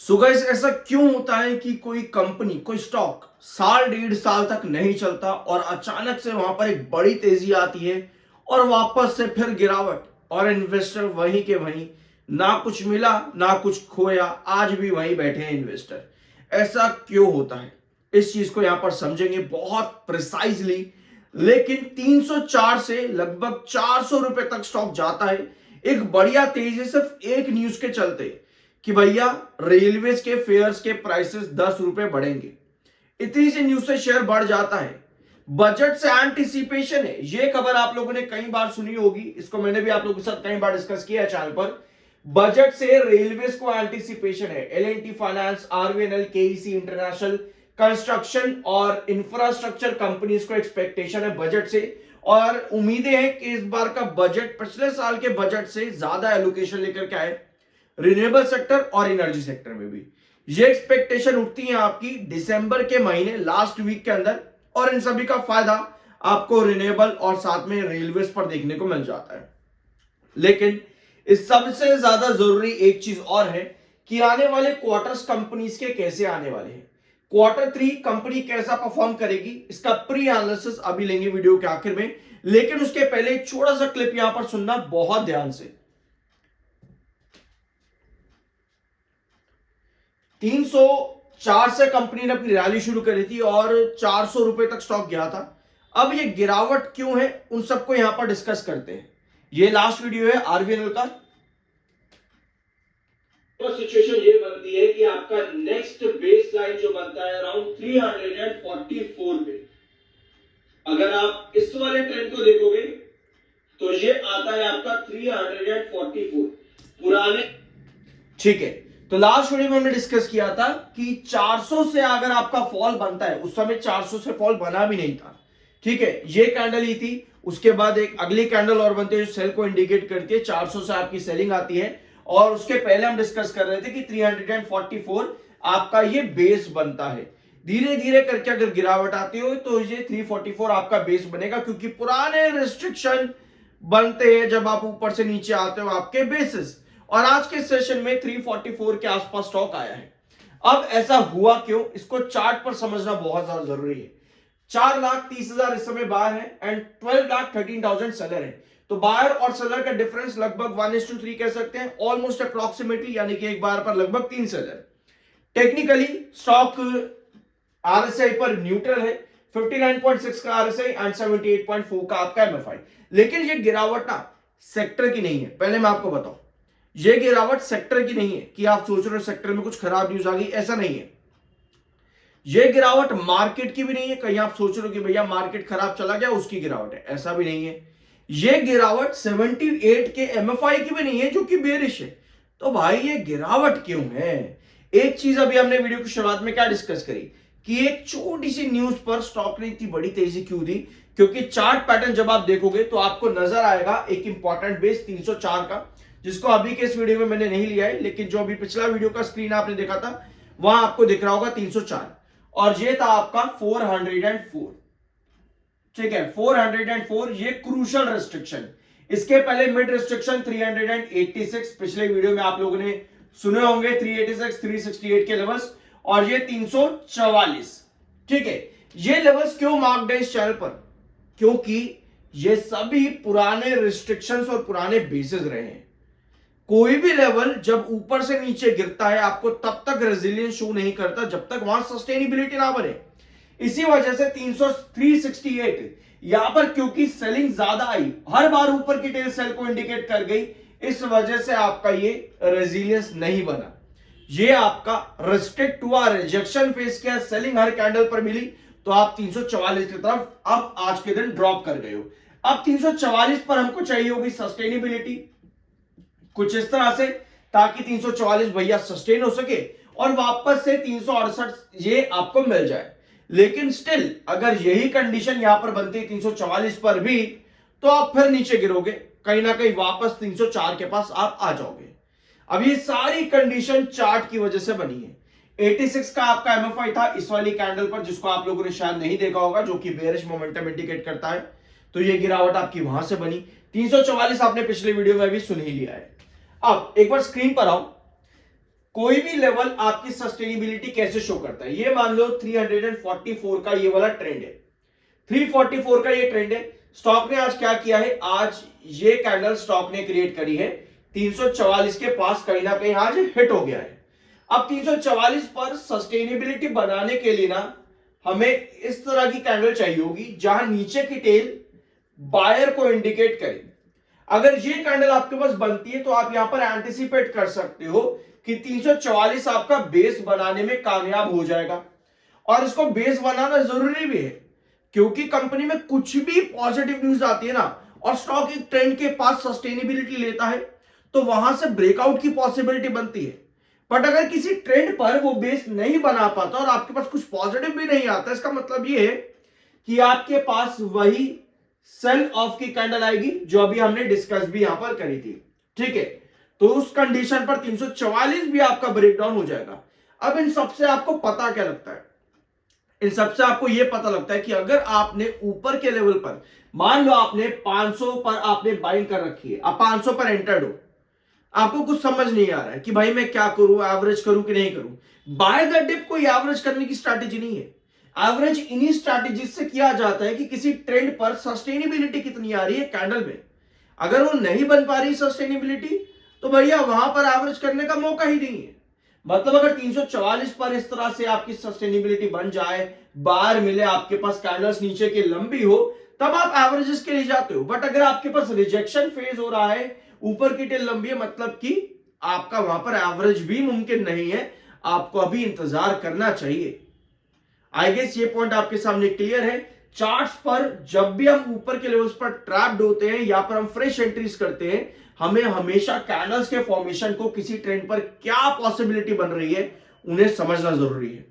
So guys, ऐसा क्यों होता है कि कोई कंपनी, कोई स्टॉक साल डेढ़ साल तक नहीं चलता और अचानक से वहां पर एक बड़ी तेजी आती है और वापस से फिर गिरावट और इन्वेस्टर वहीं के वहीं, ना कुछ मिला ना कुछ खोया, आज भी वहीं बैठे हैं इन्वेस्टर। ऐसा क्यों होता है, इस चीज को यहां पर समझेंगे बहुत प्रिसाइजली। लेकिन 304 से लगभग 400 रुपए तक स्टॉक जाता है एक बढ़िया तेजी, सिर्फ एक न्यूज के चलते कि भैया रेलवेज के फेयर्स के प्राइसेस 10 रुपए बढ़ेंगे। इतनी सी न्यूज से शेयर बढ़ जाता है। बजट से एंटिसिपेशन है, ये खबर आप लोगों ने कई बार सुनी होगी, इसको मैंने भी आप लोगों के साथ कई बार डिस्कस किया है चैनल पर। बजट से रेलवेज को एंटिसिपेशन है, L&T finance, RVNL, KEC international, construction और इंफ्रास्ट्रक्चर कंपनीज को एक्सपेक्टेशन है बजट से। और उम्मीदें हैं कि इस बार का बजट पिछले साल के बजट से ज्यादा एलोकेशन लेकर के आए रिन्यूएबल सेक्टर और एनर्जी सेक्टर में भी। ये एक्सपेक्टेशन उठती है आपकी दिसंबर के महीने लास्ट वीक के अंदर, और इन सभी का फायदा आपको रिन्यूएबल और साथ में रेलवेज पर देखने को मिल जाता है। लेकिन इस सबसे ज्यादा जरूरी एक चीज और है कि आने वाले क्वार्टर्स कंपनीज के कैसे आने वाले हैं। Q3 कंपनी कैसा परफॉर्म करेगी, इसका प्री एनालिसिस अभी लेंगे वीडियो के आखिर में। लेकिन उसके पहले एक छोटा सा क्लिप यहां पर सुनना बहुत ध्यान से। 304 से कंपनी ने अपनी रैली शुरू करी थी और 400 रुपए तक स्टॉक गया था। अब ये गिरावट क्यों है, उन सबको यहां पर डिस्कस करते हैं। ये लास्ट वीडियो है आरवीएनएल का। तो सिचुएशन ये बनती है कि आपका नेक्स्ट बेस लाइन जो बनता है अराउंड 344 पे। अगर आप इस वाले ट्रेंड को देखोगे तो ये आता है आपका 344 पुराने। ठीक है, तो लास्ट वीडियो में हमने डिस्कस किया था कि 400 से अगर आपका फॉल बनता है, उस समय 400 से फॉल बना भी नहीं था। ठीक है, ये कैंडल ही थी, उसके बाद एक अगली कैंडल और बनती है जो सेल को इंडिकेट करती है, 400 से आपकी सेलिंग आती है। और उसके पहले हम डिस्कस कर रहे थे कि 344 आपका ये बेस बनता है। धीरे धीरे करके अगर गिरावट आती हो तो ये 344 आपका बेस बनेगा, क्योंकि पुराने रिस्ट्रिक्शन बनते हैं जब आप ऊपर से नीचे आते हो आपके बेसिस। और आज के सेशन में 344 के आसपास स्टॉक आया है। अब ऐसा हुआ क्यों, इसको चार्ट पर समझना बहुत ज्यादा जरूरी है। 4,30,000 इस समय बायर है एंड 12,13,000 सेलर है। तो बायर और सेलर का डिफरेंस लगभग 1:3 कह सकते हैं, ऑलमोस्ट अप्रोक्सीमेटली, यानी कि एक बायर पर लगभग 3 सेलर। टेक्निकली स्टॉक आरएसआई पर न्यूट्रल है, 59.6 का आरएसआई एंड 78.4 का आपका एमएफआई। लेकिन ये गिरावट ना सेक्टर की नहीं है, पहले मैं आपको बताऊं। ये गिरावट सेक्टर की नहीं है कि आप सोच रहे हो सेक्टर में कुछ खराब न्यूज आ गई, ऐसा नहीं है। ये गिरावट मार्केट की भी नहीं है, कहीं आप सोच रहे हो कि भैया मार्केट खराब चला गया उसकी गिरावट है, ऐसा भी नहीं है। ये गिरावट 78 के एमएफआई की भी नहीं है जो कि बेरिश है। तो भाई ये गिरावट क्यों है? एक चीज अभी हमने वीडियो की शुरुआत में क्या डिस्कस करी कि एक छोटी सी न्यूज पर स्टॉक ने इतनी बड़ी तेजी क्यों दी, क्योंकि चार्ट पैटर्न जब आप देखोगे तो आपको नजर आएगा एक इंपॉर्टेंट बेस 304 का, जिसको अभी के इस वीडियो में मैंने नहीं लिया है, लेकिन जो अभी पिछला वीडियो का स्क्रीन आपने देखा था वहां आपको दिख रहा होगा 304, और ये था आपका 404। ठीक है, 404 ये क्रूशल रिस्ट्रिक्शन। इसके पहले मिड रिस्ट्रिक्शन 386, पिछले वीडियो में आप लोगों ने सुने होंगे 386, 368 के लेवल्स, और ये 344। ठीक है, ये लेवल्स क्यों मार्क्ड है इस चैनल पर? क्योंकि ये सभी पुराने रिस्ट्रिक्शंस और पुराने बेसिस रहे हैं। कोई भी लेवल जब ऊपर से नीचे गिरता है आपको तब तक रेजिलियंस शो नहीं करता जब तक वहां सस्टेनेबिलिटी ना बने। इसी वजह से 368 यहां पर, क्योंकि सेलिंग ज्यादा आई, हर बार ऊपर की टेल सेल को इंडिकेट कर गई, इस वजह से आपका ये रेजिलियंस नहीं बना। ये आपका रिस्ट्रिक्ट हुआ, रिजेक्शन फेस किया, सेलिंग हर कैंडल पर मिली, तो आप 344 की तरफ अब आज के दिन ड्रॉप कर गए हो। अब 344 पर हमको चाहिए होगी सस्टेनेबिलिटी कुछ इस तरह से, ताकि 344 भैया सस्टेन हो सके और वापस से 368 ये आपको मिल जाए। लेकिन स्टिल अगर यही कंडीशन यहां पर बनती है 344 पर भी, तो आप फिर नीचे गिरोगे, कहीं ना कहीं वापस 304 के पास आप आ जाओगे। अब ये सारी कंडीशन चार्ट की वजह से बनी है। 86 का आपका एमएफआई था इस वाली कैंडल पर, जिसको आप लोगों ने शायद नहीं देखा होगा, जो कि बेयरिश मोमेंटम इंडिकेट करता है। तो ये गिरावट आपकी वहां से बनी। 344 आपने पिछले वीडियो में भी सुन ही लिया है। अब एक बार स्क्रीन पर आओ। कोई भी लेवल आपकी सस्टेनेबिलिटी कैसे शो करता है। ये मान लो 344 का ये वाला ट्रेंड है, 344 का ये ट्रेंड है। स्टॉक ने आज क्या किया है, आज ये कैंडल स्टॉक ने क्रिएट करी है 344 के पास, कहीं ना कहीं आज हिट हो गया है। अब 344 पर सस्टेनेबिलिटी बनाने के लिए ना हमें इस तरह की कैंडल चाहिए होगी जहां नीचे की टेल बायर को इंडिकेट करे। अगर ये कैंडल आपके पास बनती है तो आप यहां पर एंटिसिपेट कर सकते हो कि 344 आपका बेस बनाने में कामयाब हो जाएगा। और इसको बेस बनाना जरूरी भी है, क्योंकि कंपनी में कुछ भी पॉजिटिव न्यूज आती है ना और स्टॉक एक ट्रेंड के पास सस्टेनेबिलिटी लेता है तो वहां से ब्रेकआउट की पॉसिबिलिटी बनती है। बट अगर किसी ट्रेंड पर वो बेस नहीं बना पाता और आपके पास कुछ पॉजिटिव भी नहीं आता, इसका मतलब ये है कि आपके पास वही सेल ऑफ की कैंडल आएगी जो अभी हमने डिस्कस भी यहां पर करी थी। ठीक है, तो उस कंडीशन पर 344 भी आपका ब्रेकडाउन हो जाएगा। अब इन सबसे आपको पता क्या लगता है, इन सबसे आपको यह पता लगता है कि अगर आपने ऊपर के लेवल पर, मान लो आपने 500 पर आपने बाइंग कर रखी है, आप 500 पर एंटर्ड हो, आपको कुछ समझ नहीं आ रहा है कि भाई मैं क्या करूं, एवरेज करूं कि नहीं करूं। बाय द डिप कोई एवरेज करने की स्ट्रैटेजी नहीं है। एवरेज इन्हीं स्ट्रैटेजी से किया जाता है कि किसी ट्रेंड पर सस्टेनेबिलिटी कितनी आ रही है कैंडल में। अगर वो नहीं बन पा रही सस्टेनेबिलिटी तो भैया वहां पर एवरेज करने का मौका ही नहीं है। मतलब अगर 344 पर इस तरह से आपकी सस्टेनेबिलिटी बन जाए, बार मिले, आपके पास कैंडल्स नीचे की लंबी हो, तब आप एवरेजेस के लिए जाते हो। बट अगर आपके पास रिजेक्शन फेज हो रहा है, ऊपर की टेल लंबी है, मतलब कि आपका वहां पर एवरेज भी मुमकिन नहीं है, आपको अभी इंतजार करना चाहिए। आई गेस ये पॉइंट आपके सामने क्लियर है। चार्ट्स पर जब भी हम ऊपर के लेवल्स पर ट्रैप्ड होते हैं या पर हम फ्रेश एंट्रीज करते हैं, हमें हमेशा कैंडल्स के फॉर्मेशन को, किसी ट्रेंड पर क्या पॉसिबिलिटी बन रही है, उन्हें समझना जरूरी है।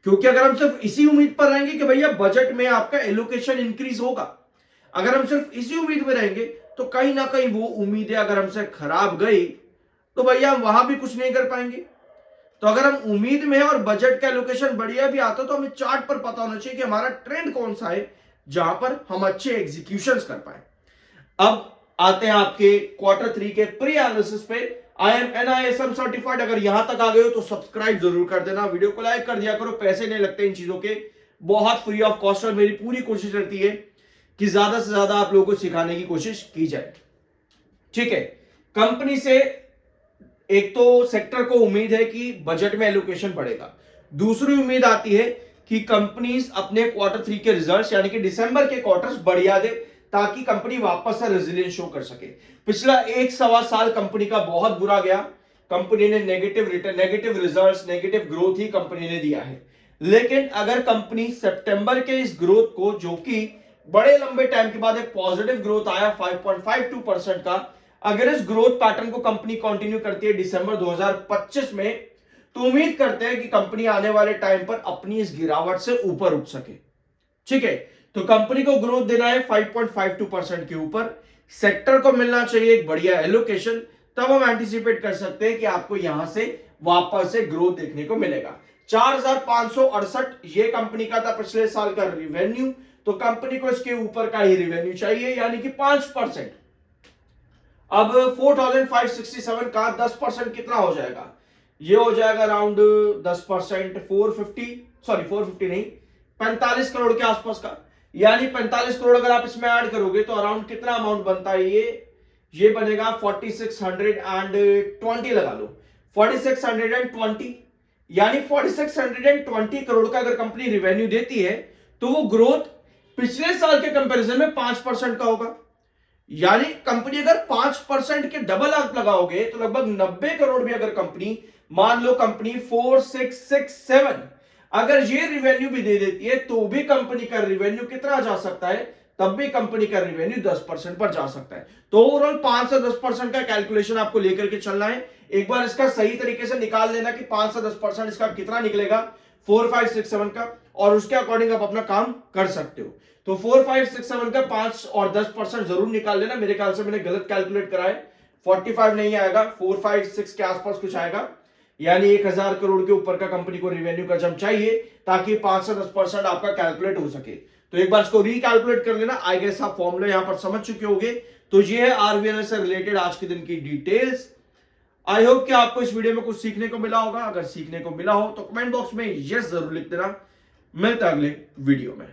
क्योंकि अगर हम सिर्फ इसी उम्मीद पर रहेंगे कि भैया बजट में आपका एलोकेशन इंक्रीज होगा, अगर हम सिर्फ इसी उम्मीद में रहेंगे तो कहीं ना कहीं वो उम्मीदें अगर हमसे खराब गई तो भैया हम वहां भी कुछ नहीं कर पाएंगे। तो अगर हम उम्मीद में है और बजट का एलोकेशन बढ़िया भी आता तो हमें चार्ट पर पता होना चाहिए कि हमारा ट्रेंड कौन सा है जहां पर हम अच्छे एग्जीक्यूशंस कर पाए। अब आते हैं आपके Q3 के प्री एनालिसिस पे। I am NISM certified. अगर यहां तक आ गए हो तो सब्सक्राइब जरूर कर देना, वीडियो को लाइक कर दिया करो, पैसे नहीं लगते इन चीजों के, बहुत फ्री ऑफ कॉस्ट। और मेरी पूरी कोशिश रहती है कि ज्यादा से ज्यादा आप लोगों को सिखाने की कोशिश की जाए। ठीक है, कंपनी से एक तो सेक्टर को उम्मीद है कि बजट में एलोकेशन बढ़ेगा, दूसरी उम्मीद आती है कि कंपनीज अपने Q3 के रिजल्ट्स यानी कि दिसंबर के क्वार्टर्स बढ़िया दे ताकि कंपनी वापस से रेजिलियंस शो कर सके। पिछला 1-1.25 साल कंपनी का बहुत बुरा गया, कंपनी ने negative return, negative results, negative growth ही कंपनी ने दिया है। लेकिन अगर कंपनी सितंबर के इस ग्रोथ को, जो कि बड़े लंबे टाइम के बाद एक पॉजिटिव ग्रोथ आया 5.52% का, अगर इस ग्रोथ पैटर्न को कंपनी कंटिन्यू करती है दिसंबर 2025 में, तो उम्मीद करते हैं कि कंपनी आने वाले टाइम पर अपनी इस गिरावट से ऊपर उठ सके। ठीक है, तो कंपनी को ग्रोथ देना है 5.52% के ऊपर, सेक्टर को मिलना चाहिए एक बढ़िया एलोकेशन, तब हम एंटिसिपेट कर सकते हैं कि आपको यहां से वापस से ग्रोथ देखने को मिलेगा। 4568 ये कंपनी का था पिछले साल का रिवेन्यू, तो कंपनी को इसके ऊपर का ही रिवेन्यू चाहिए, यानी कि 5%। अब 4567 का 10% कितना हो जाएगा, ये हो जाएगा अराउंड 10%, 450 नहीं, 45 करोड़ के आसपास का। यानी 45 करोड़ अगर आप इसमें ऐड करोगे तो अराउंड कितना अमाउंट बनता है, ये बनेगा 4620 लगा लो, 4620, यानी 4620 करोड़ का अगर कंपनी रिवेन्यू देती है तो वो ग्रोथ पिछले साल के कंपैरिजन में 5% का होगा। यानी कंपनी अगर 5% के डबल आप लगाओगे तो लगभग 90 करोड़ भी अगर कंपनी, मान लो कंपनी 4667 अगर ये रिवेन्यू भी दे देती है तो भी कंपनी का रिवेन्यू कितना जा सकता है, तब भी कंपनी का रिवेन्यू 10% पर जा सकता है। तो ओवरऑल 5 से 10% का कैलकुलेशन आपको लेकर के चलना है। एक बार इसका सही तरीके से निकाल लेना कि 5 से 10% इसका कितना निकलेगा 4567 का, और उसके अकॉर्डिंग आप अपना काम कर सकते हो। तो 4567 का 5 और 10% जरूर निकाल लेना। मेरे ख्याल से मैंने गलत कैलकुलेट करा है, 45 नहीं आएगा, 456 के आसपास कुछ आएगा, यानी 1000 करोड़ के ऊपर का कंपनी को रिवेन्यू का जंप चाहिए ताकि 5 से 10% आपका कैलकुलेट हो सके। तो एक बार इसको रिकैलकुलेट कर लेना। आई गेस आप फॉर्मूला यहां पर समझ चुके होंगे। तो ये है आरवीएनएल से रिलेटेड आज के दिन की डिटेल्स। आई होप कि आपको इस वीडियो में कुछ सीखने को मिला होगा। अगर सीखने को मिला हो तो कमेंट बॉक्स में यस जरूर लिख देना। मिलते हैं अगले वीडियो में।